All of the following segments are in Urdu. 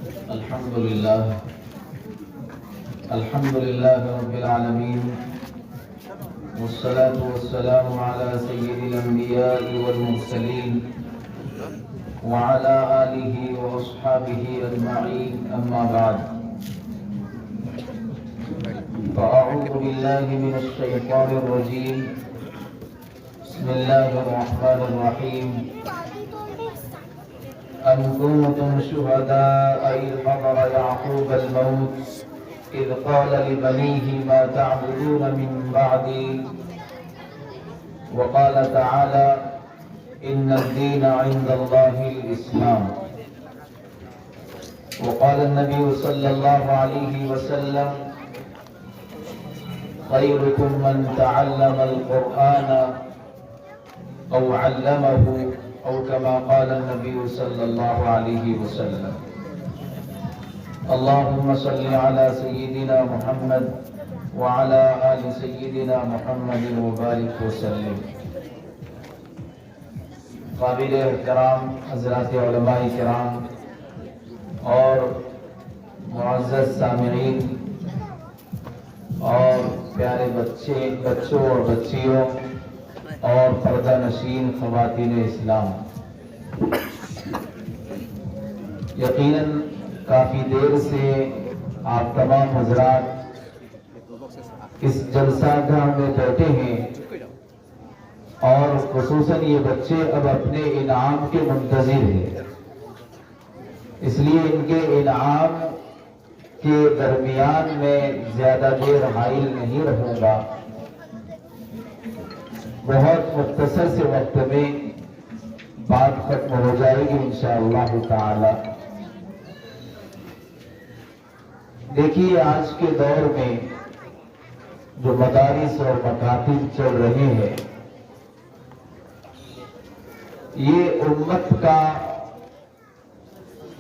الحمد لله رب العالمين، والصلاة والسلام على سيد الأنبياء والمرسلين وعلى آله وأصحابه أجمعين، أما بعد، فأعوذ بالله من الشيطان الرجيم. بسم الله الرحمن الرحيم. أم كنتم شهداء إذ حضر يعقوب الموت إذ قال لبنيه ما تعبدون من بعدي، وقال تعالى إن الدين عند الله الإسلام، وقال النبي صلى الله عليه وسلم خيركم من تعلم القرآن أو علمه، أو كما قال النبي صلى الله عليه وسلم. اللهم صل على سيدنا محمد وعلى آل سيدنا محمد وبارك وسلم. قابل احترام حضرات علماء کرام اور معزز سامعین اور پیارے بچوں اور بچیوں اور پردہ نشین خواتین اسلام، یقیناً کافی دیر سے آپ تمام حضرات اس جلسہ گاہ میں بیٹھے ہیں، اور خصوصاً یہ بچے اب اپنے انعام کے منتظر ہیں، اس لیے ان کے انعام کے درمیان میں زیادہ دیر حائل نہیں رہوں گا. بہت مختصر سے وقت میں بات ختم ہو جائے گی انشاءاللہ تعالی. دیکھیے، آج کے دور میں جو مدارس اور مکاتب چل رہے ہیں، یہ امت کا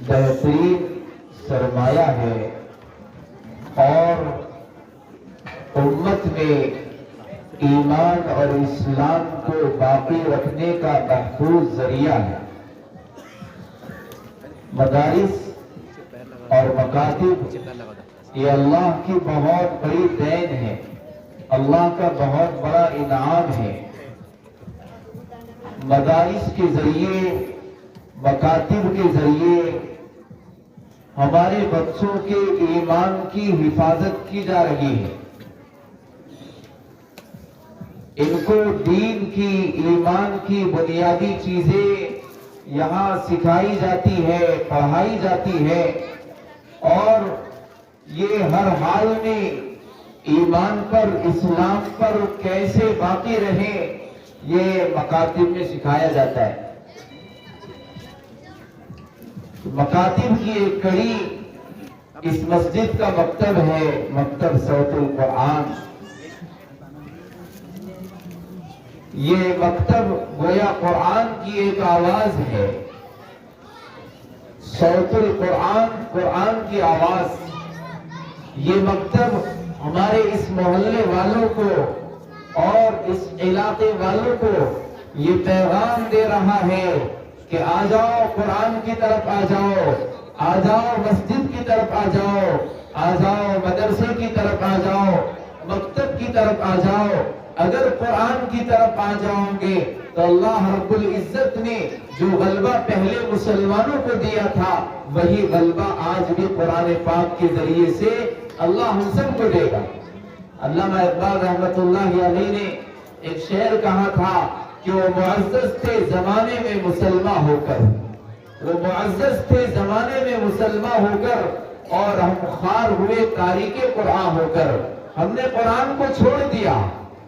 بہترین سرمایہ ہے اور امت میں ایمان اور اسلام کو باقی رکھنے کا محفوظ ذریعہ ہے. مدارس اور مکاتب یہ اللہ کی بہت بڑی دین ہے، اللہ کا بہت بڑا انعام ہے. مدارس کے ذریعے، مکاتب کے ذریعے ہمارے بچوں کے ایمان کی حفاظت کی جا رہی ہے. ان کو دین کی، ایمان کی بنیادی چیزیں یہاں سکھائی جاتی ہے، پڑھائی جاتی ہے، اور یہ ہر حال میں ایمان پر، اسلام پر کیسے باقی رہے یہ مکاتب میں سکھایا جاتا ہے. مکاتب کی ایک کڑی اس مسجد کا مکتب ہے، مکتب صوت القرآن. یہ مکتب گویا قرآن کی ایک آواز ہے، صوت القرآن، قرآن کی آواز. یہ مکتب ہمارے اس محلے والوں کو اور اس علاقے والوں کو یہ پیغام دے رہا ہے کہ آ جاؤ، قرآن کی طرف آ جاؤ، آ جاؤ مسجد کی طرف آ جاؤ، آ جاؤ مدرسے کی طرف آ جاؤ، مکتب کی طرف آ جاؤ. اگر قرآن کی طرف آ جاؤ گے تو اللہ رب العزت نے جو غلبہ پہلے مسلمانوں کو دیا تھا، وہی غلبہ آج بھی قرآن پاک کے ذریعے سے اللہ ہم سب کو دے گا. علامہ اقبال رحمت اللہ علیہ نے ایک شعر کہا تھا کہ وہ معزز تھے زمانے میں مسلمان ہو کر، وہ معزز تھے زمانے میں مسلمان ہو کر، اور ہم خوار ہوئے تاریک قرآن ہو کر. ہم نے قرآن کو چھوڑ دیا،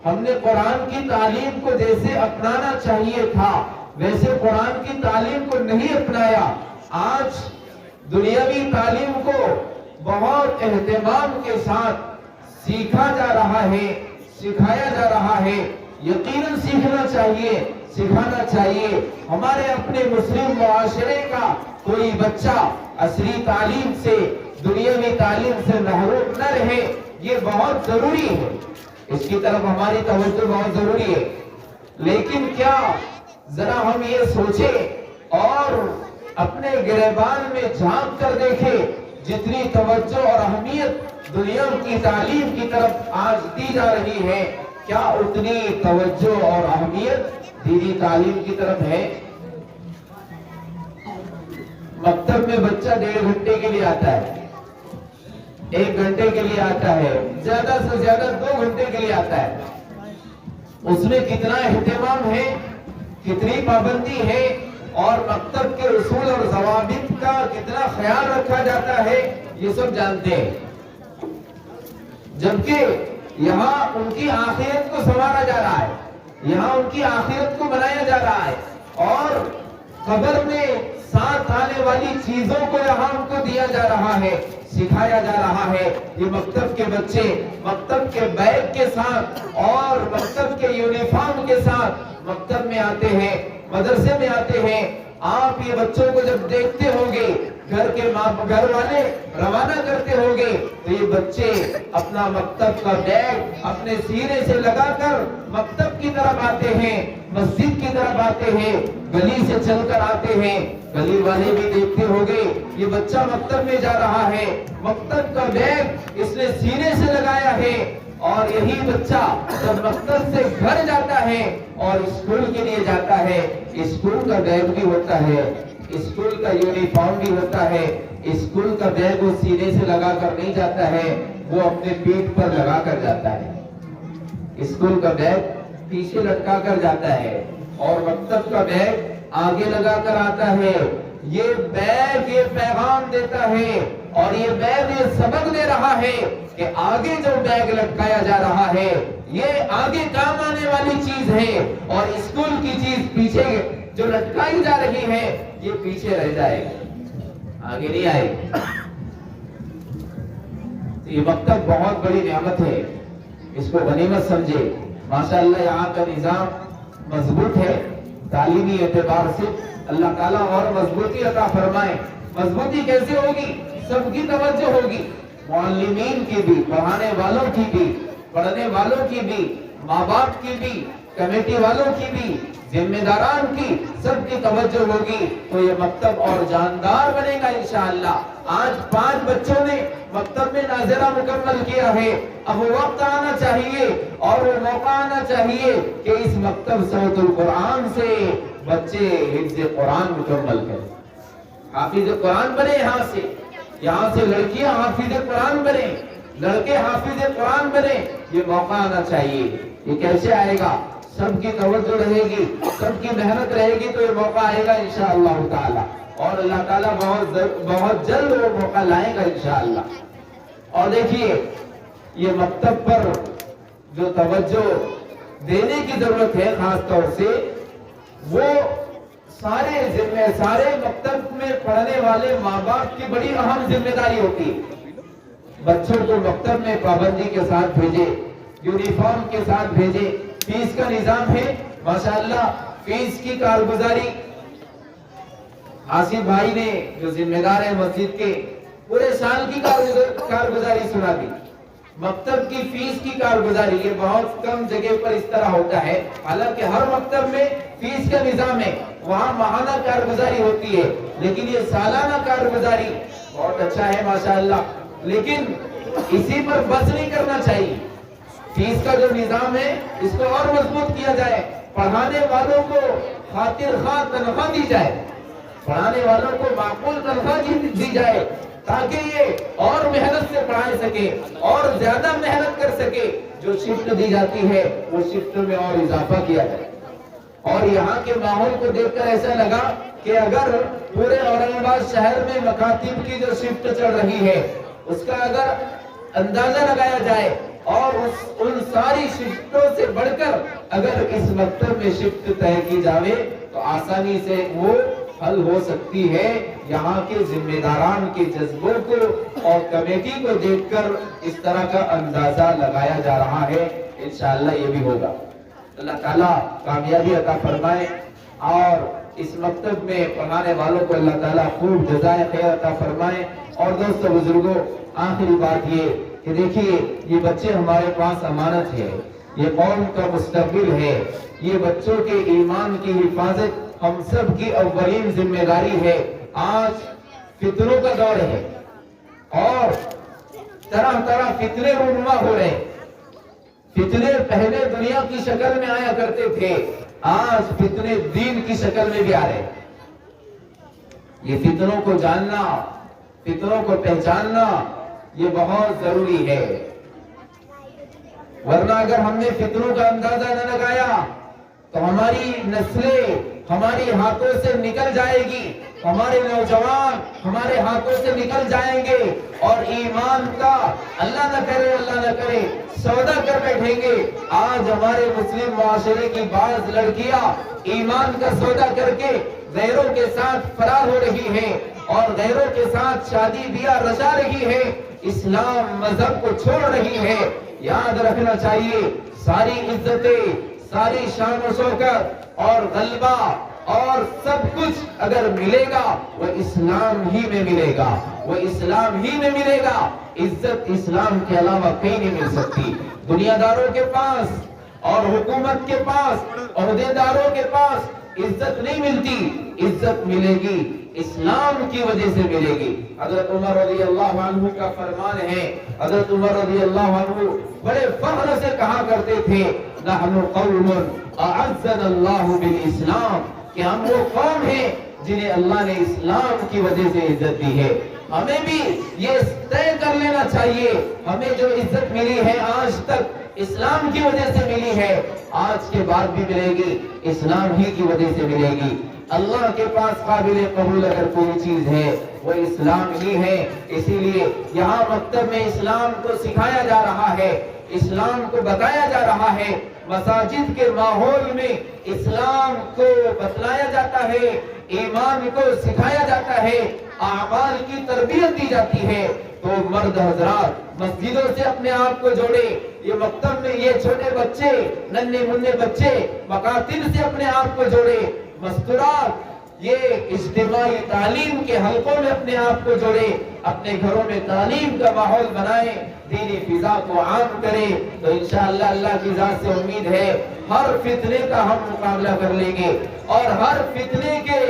ہم نے قرآن کی تعلیم کو جیسے اپنانا چاہیے تھا ویسے قرآن کی تعلیم کو نہیں اپنایا. آج دنیاوی تعلیم کو بہت اہتمام کے ساتھ سیکھا جا رہا ہے، سکھایا جا رہا ہے. یقیناً سیکھنا چاہیے، سکھانا چاہیے. ہمارے اپنے مسلم معاشرے کا کوئی بچہ عصری تعلیم سے، دنیاوی تعلیم سے محروم نہ رہے، یہ بہت ضروری ہے. اس کی طرف ہماری توجہ بہت ضروری ہے. لیکن کیا ذرا ہم یہ سوچیں اور اپنے گریبان میں جھانک کر دیکھے، جتنی توجہ اور اہمیت دنیا کی تعلیم کی طرف آج دی جا رہی ہے، کیا اتنی توجہ اور اہمیت دینی تعلیم کی طرف ہے؟ مکتب میں بچہ 1.5 گھنٹے کے لیے آتا ہے، 1 گھنٹے کے لیے آتا ہے، زیادہ سے زیادہ 2 گھنٹے کے لیے آتا ہے۔ اس میں کتنا اہتمام ہے، کتنی پابندی ہے، اور مکتب کے اصول اور ضوابط کا کتنا خیال رکھا جاتا ہے، یہ سب جانتے ہیں۔ جبکہ یہاں ان کی آخرت کو سنوارا جا رہا ہے، یہاں ان کی آخرت کو بنایا جا رہا ہے، اور قبر میں ساتھ آنے والی چیزوں کو یہاں ان کو دیا جا رہا ہے، سکھایا جا رہا ہے۔ یہ مکتب کے بچے مکتب کے بیگ کے ساتھ اور مکتب کے یونیفارم کے ساتھ مکتب میں آتے ہیں، مدرسے میں آتے ہیں۔ آپ یہ بچوں کو جب دیکھتے ہوں گے، گھر والے روانہ کرتے ہوں گے، تو یہ بچے اپنا مکتب کا بیگ اپنے سینے سے لگا کر مکتب کی طرف آتے ہیں، مسجد کی طرف آتے ہیں، گلی سے چل کر آتے ہیں۔ گلی والے بھی دیکھتے ہوں گے، یہ بچہ مکتب میں جا رہا ہے، مکتب کا بیگ اس نے سینے سے لگایا ہے۔ اور یہی بچہ جب مکتب سے گھر جاتا ہے اور اسکول کے لیے جاتا ہے، اسکول کا بیگ بھی ہوتا ہے، اسکول کا یونیفارم بھی ہوتا ہے، اسکول کا بیگ وہ سینے سے لگا کر نہیں جاتا ہے، وہ اپنے پیٹھ پر لگا کر جاتا ہے۔ اسکول کا بیگ پیچھے لٹکا کر جاتا ہے اور مکتب کا بیگ آگے لگا کر آتا ہے۔ یہ بیگ یہ پیغام دیتا ہے اور یہ بیگ یہ سبق دے رہا ہے کہ آگے جو بیگ لٹکایا جا رہا ہے یہ آگے کام آنے والی چیز ہے، اور اسکول کی چیز پیچھے جو لٹکائی جا رہی ہے یہ پیچھے رہ جائے گا، آگے نہیں آئے گا۔ یہ مکتب بہت بڑی نعمت ہے، اس کو غنیمت سمجھے۔ ماشاءاللہ یہاں کا نظام مضبوط ہے، تعلیمی اعتبار سے اللہ تعالیٰ اور مضبوطی عطا فرمائے۔ مضبوطی کیسے ہوگی؟ سب کی توجہ ہوگی، معلمین کی بھی، پڑھانے والوں کی بھی، پڑھنے والوں کی بھی، ماں باپ کی بھی، کمیٹی والوں کی بھی، ذمہ داران کی، سب کی توجہ ہوگی تو یہ مکتب اور جاندار بنے گا انشاءاللہ۔ آج 5 بچوں نے مکتب میں ناظرہ مکمل کیا ہے، اب وقت آنا چاہیے اور وہ موقع آنا چاہیے کہ اس مکتب صوت القرآن سے بچے حفظ قرآن مکمل کریں، حافظ قرآن بنے۔ یہاں سے لڑکیاں حافظ قرآن بنے، لڑکے حافظ قرآن بنے، یہ موقع آنا چاہیے۔ یہ کیسے آئے گا؟ سب کی توجہ رہے گی، سب کی محنت رہے گی تو یہ موقع آئے گا انشاءاللہ تعالی، اور اللہ تعالیٰ بہت جلد وہ موقع لائے گا انشاءاللہ۔ اور دیکھیے یہ مکتب پر جو توجہ دینے کی ضرورت ہے خاص طور سے، وہ سارے مکتب میں پڑھنے والے ماں باپ کی بڑی اہم ذمہ داری ہوتی ہے۔ بچوں کو مکتب میں پابندی کے ساتھ بھیجے، یونیفارم کے ساتھ بھیجے، فیس کا نظام ہے ماشاءاللہ، فیس کی کارگزاری آصف بھائی نے جو ذمہ دار ہے مسجد کے، پورے سال کی کارگزاری سنا دی۔ مکتب کی فیس کی کارگزاری یہ بہت کم جگہ پر اس طرح ہوتا ہے، حالانکہ ہر مکتب میں فیس کا نظام ہے، وہاں ماہانہ کارگزاری ہوتی ہے، لیکن یہ سالانہ کارگزاری بہت اچھا ہے ماشاءاللہ۔ لیکن اسی پر بس نہیں کرنا چاہیے، فیس کا جو نظام ہے اس کو اور مضبوط کیا جائے، پڑھانے والوں کو خاطر خواہ تنخواہ دی جائے، پڑھانے والوں کو معقول تنخواہ دی جائے تاکہ یہ اور محنت سے پڑھا سکے اور زیادہ محنت کر سکے۔ جو شفٹ دی جاتی ہے وہ شفٹ میں اور اضافہ کیا جائے۔ اور یہاں کے ماحول کو دیکھ کر ایسا لگا کہ اگر پورے اورنگ آباد شہر میں مکاتب کی جو شفٹ چل رہی ہے اس کا اگر اندازہ لگایا جائے اور ان ساری شفٹوں سے بڑھ کر اگر اس مکتب میں شفٹ طے کی جاوے تو آسانی سے وہ حل ہو سکتی ہے۔ یہاں کے ذمہ داران کے جذبوں کو اور کمیٹی کو دیکھ کر اس طرح کا اندازہ لگایا جا رہا ہے، انشاءاللہ یہ بھی ہوگا۔ اللہ تعالیٰ کامیابی عطا فرمائے اور اس مکتب میں پڑھانے والوں کو اللہ تعالیٰ خوب جزائے خیر عطا فرمائے۔ اور دوستو بزرگوں، آخری بات یہ کہ دیکھیے یہ بچے ہمارے پاس امانت ہے، یہ قوم کا مستقبل ہے، یہ بچوں کے ایمان کی حفاظت ہم سب کی اولین ذمہ داری ہے۔ آج فتنوں کا دور ہے اور طرح طرح فتنے رونما ہو رہے ہیں. فتنے پہلے دنیا کی شکل میں آیا کرتے تھے, آج فتنے دین کی شکل میں بھی آ رہے ہیں. یہ فتنوں کو جاننا, فتنوں کو پہچاننا یہ بہت ضروری ہے, ورنہ اگر ہم نے فتنوں کا اندازہ نہ لگایا تو ہماری نسلیں ہماری ہاتھوں سے نکل جائے گی, ہمارے نوجوان ہمارے ہاتھوں سے نکل جائیں گے اور ایمان کا اللہ نہ کرے سودا کر بیٹھیں گے. آج ہمارے مسلم معاشرے کی بعض لڑکیاں ایمان کا سودا کر کے غیروں کے ساتھ فرار ہو رہی ہیں اور غیروں کے ساتھ شادی بیاہ رچا رہی ہے, اسلام مذہب کو چھوڑ رہی ہے. یاد رکھنا چاہیے ساری عزتیں, ساری شان و شوکت اور غلبہ اور سب کچھ اگر ملے گا وہ اسلام ہی میں ملے گا, وہ اسلام ہی میں ملے گا. عزت اسلام کے علاوہ کہیں نہیں مل سکتی. دنیا داروں کے پاس اور حکومت کے پاس, عہدے داروں کے پاس عزت نہیں ملتی, عزت ملے گی اسلام کی وجہ سے ملے گی. حضرت عمر رضی اللہ عنہ کا فرمان ہے, حضرت عمر رضی اللہ عنہ بڑے فخر سے کہا کرتے تھے نحن قوم اعزنا اللہ بالاسلام, کہ ہم وہ قوم ہیں جنہیں اللہ نے اسلام کی وجہ سے عزت دی ہے. ہمیں بھی یہ طے کر لینا چاہیے ہمیں جو عزت ملی ہے آج تک اسلام کی وجہ سے ملی ہے, آج کے بعد بھی ملے گی اسلام ہی کی وجہ سے ملے گی. اللہ کے پاس قابل قبول اگر کوئی چیز ہے وہ اسلام ہی ہے. اسی لیے یہاں مکتب میں اسلام کو سکھایا جا رہا ہے, اسلام کو بتایا جا رہا ہے, مساجد کے ماحول میں اسلام کو بتلایا جاتا ہے, ایمان کو سکھایا جاتا ہے, اعمال کی تربیت دی جاتی ہے. تو مرد حضرات مسجدوں سے اپنے آپ کو جوڑے, یہ مکتب میں یہ چھوٹے بچے ننھے منھے بچے مکاتب سے اپنے آپ کو جوڑے, مستورات یہ اجتماعی تعلیم کے حلقوں میں اپنے آپ کو جوڑے, اپنے گھروں میں تعلیم کا ماحول بنائیں, دینی فضا کو عام کریں. تو انشاءاللہ اللہ کی ذات سے امید ہے ہر فتنے کا ہم مقابلہ کر لیں گے اور ہر فتنے کے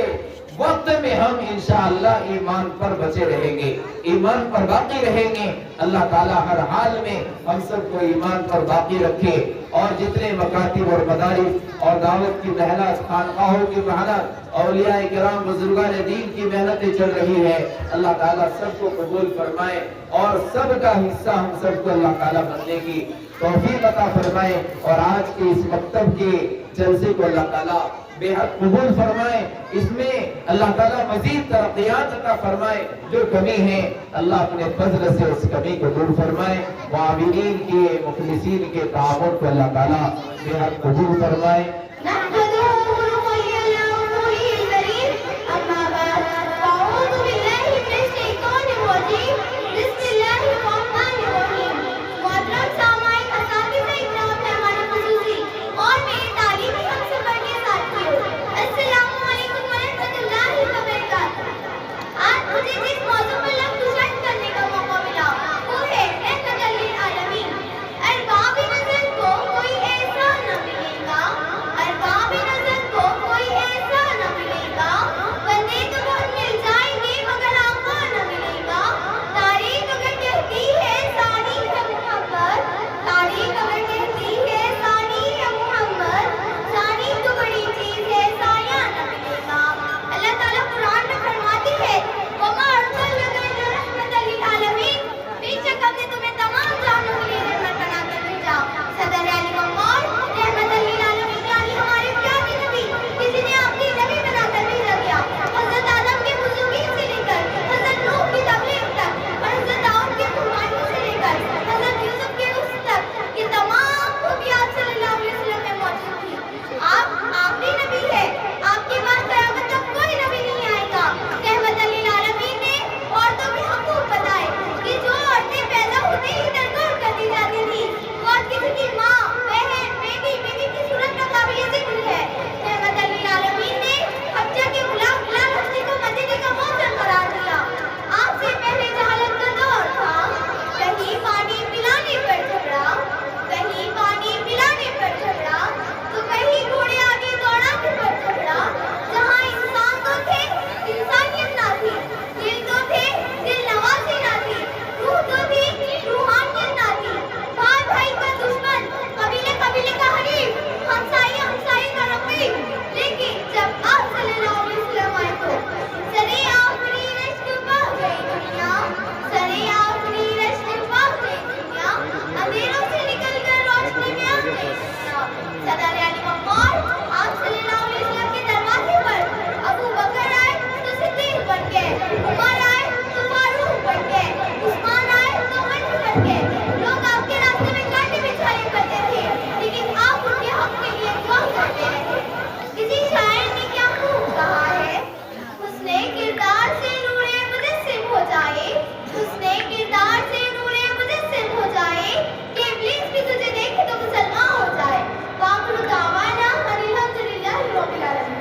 وقت میں ہم انشاءاللہ ایمان پر بچے رہیں گے, ایمان پر باقی رہیں گے. اللہ تعالیٰ ہر حال میں ہم سب کو ایمان پر باقی رکھے اور جتنے مکاتب اور مدارس اور دعوت کی محنت, خانقاہوں کی محنت, اولیاء کرام بزرگان دین کی محنتیں چل رہی ہے, اللہ تعالیٰ سب کو قبول فرمائے اور سب کا حصہ ہم سب کو اللہ تعالیٰ بننے کی توفیق عطا فرمائے. اور آج کے اس مکتب کے جلسے کو اللہ تعالیٰ بے حد قبول فرمائے, اس میں اللہ تعالیٰ مزید ترقیات عطا فرمائے. جو کمی ہے اللہ اپنے فضل سے اس کمی کو دور فرمائے. معاونین کے, مخلصین کے تعاون کو اللہ تعالیٰ بے حد قبول فرمائے.